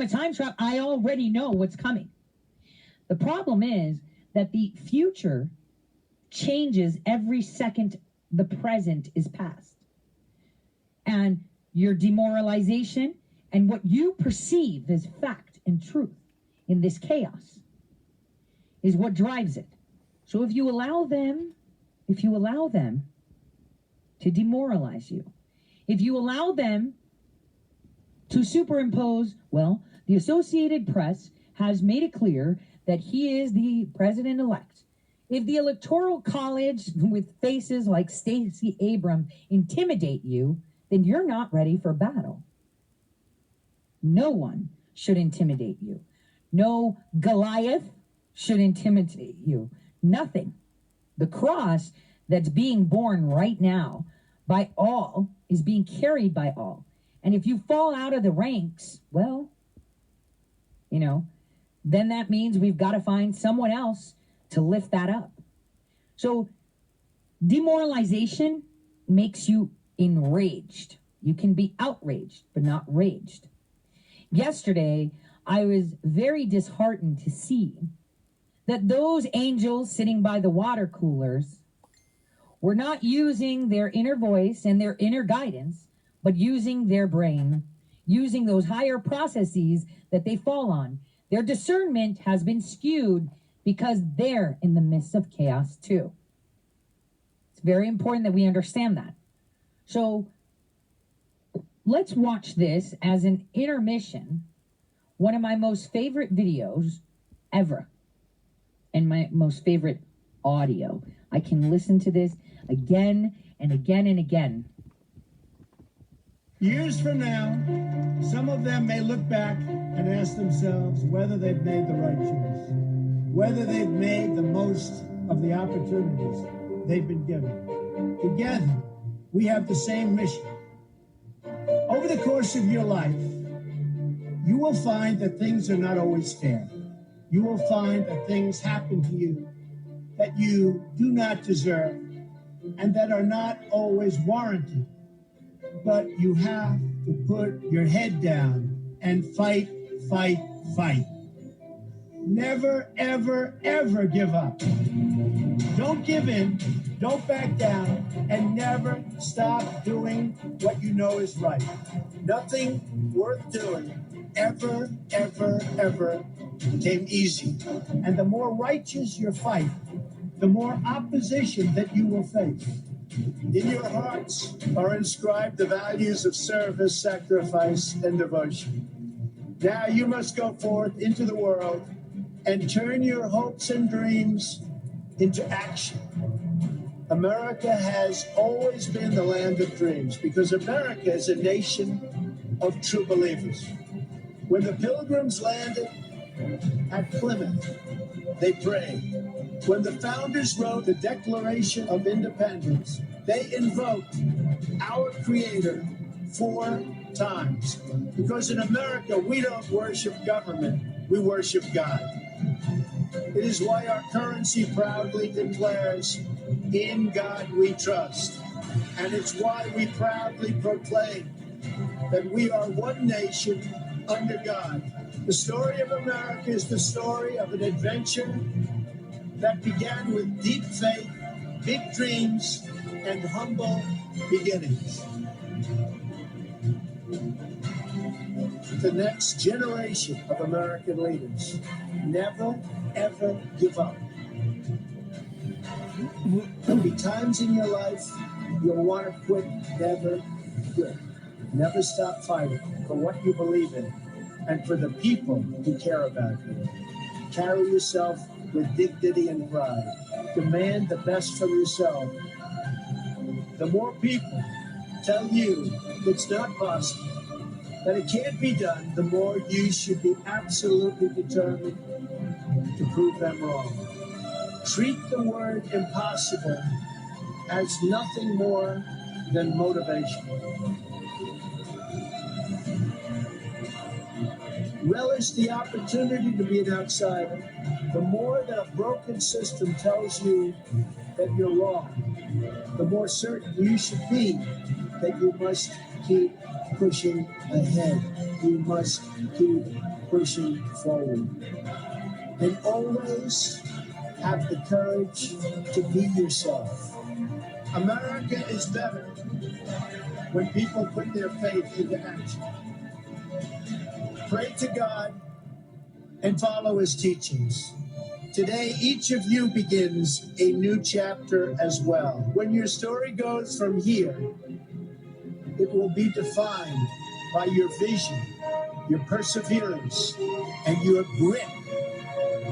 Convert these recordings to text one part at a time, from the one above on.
a time trap, I already know what's coming. The problem is that the future changes every second the present is past. And your demoralization and what you perceive as fact and truth in this chaos is what drives it. So if you allow them to demoralize you, if you allow them to superimpose, well, the Associated Press has made it clear that he is the president-elect. If the Electoral College with faces like Stacey Abrams intimidate you, then you're not ready for battle. No one should intimidate you. No Goliath should intimidate you. Nothing. The cross that's being borne right now by all is being carried by all. And if you fall out of the ranks, well, then that means we've got to find someone else to lift that up. So demoralization makes you enraged. You can be outraged, but not raged. Yesterday, I was very disheartened to see that those angels sitting by the water coolers were not using their inner voice and their inner guidance, but using their brain, using those higher processes that they fall on. Their discernment has been skewed because they're in the midst of chaos too. It's very important that we understand that. So let's watch this as an intermission, one of my most favorite videos ever, and my most favorite audio. I can listen to this again and again and again. Years from now, some of them may look back and ask themselves whether they've made the right choice, whether they've made the most of the opportunities they've been given. Together, we have the same mission. Over the course of your life, you will find that things are not always fair. You will find that things happen to you that you do not deserve and that are not always warranted. But you have to put your head down and fight, fight, fight. Never, ever, ever give up. Don't give in, don't back down, and never stop doing what you know is right. Nothing worth doing ever, ever, ever came easy. And the more righteous your fight, the more opposition that you will face. In your hearts are inscribed the values of service, sacrifice, and devotion. Now you must go forth into the world and turn your hopes and dreams into action. America has always been the land of dreams because America is a nation of true believers. When the Pilgrims landed at Plymouth, they prayed. When the founders wrote the Declaration of Independence, they invoked our Creator 4 times. Because in America, we don't worship government, we worship God. It is why our currency proudly declares, "In God we trust." And it's why we proudly proclaim that we are one nation under God. The story of America is the story of an adventure that began with deep faith, big dreams, and humble beginnings. The next generation of American leaders, never, ever give up. There'll be times in your life you'll want to quit. Never quit. Never stop fighting for what you believe in and for the people who care about you. Carry yourself with dignity and pride. Demand the best from yourself. The more people tell you it's not possible, that it can't be done, the more you should be absolutely determined to prove them wrong. Treat the word impossible as nothing more than motivation. Relish the opportunity to be an outsider. The more that a broken system tells you that you're wrong, the more certain you should be that you must keep pushing ahead. You must keep pushing forward. And always have the courage to be yourself. America is better when people put their faith into action. Pray to God and follow his teachings. Today, each of you begins a new chapter as well. When your story goes from here, it will be defined by your vision, your perseverance, and your grit.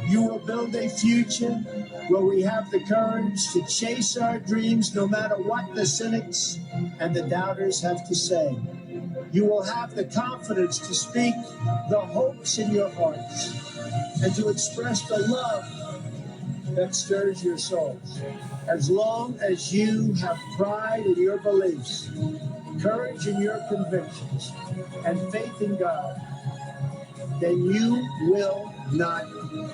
You will build a future where we have the courage to chase our dreams no matter what the cynics and the doubters have to say. You will have the confidence to speak the hopes in your hearts and to express the love that stirs your souls. As long as you have pride in your beliefs, courage in your convictions, and faith in God, then you will not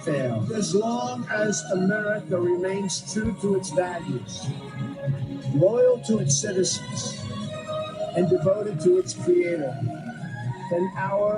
fail. As long as America remains true to its values, loyal to its citizens, and devoted to its creator, then our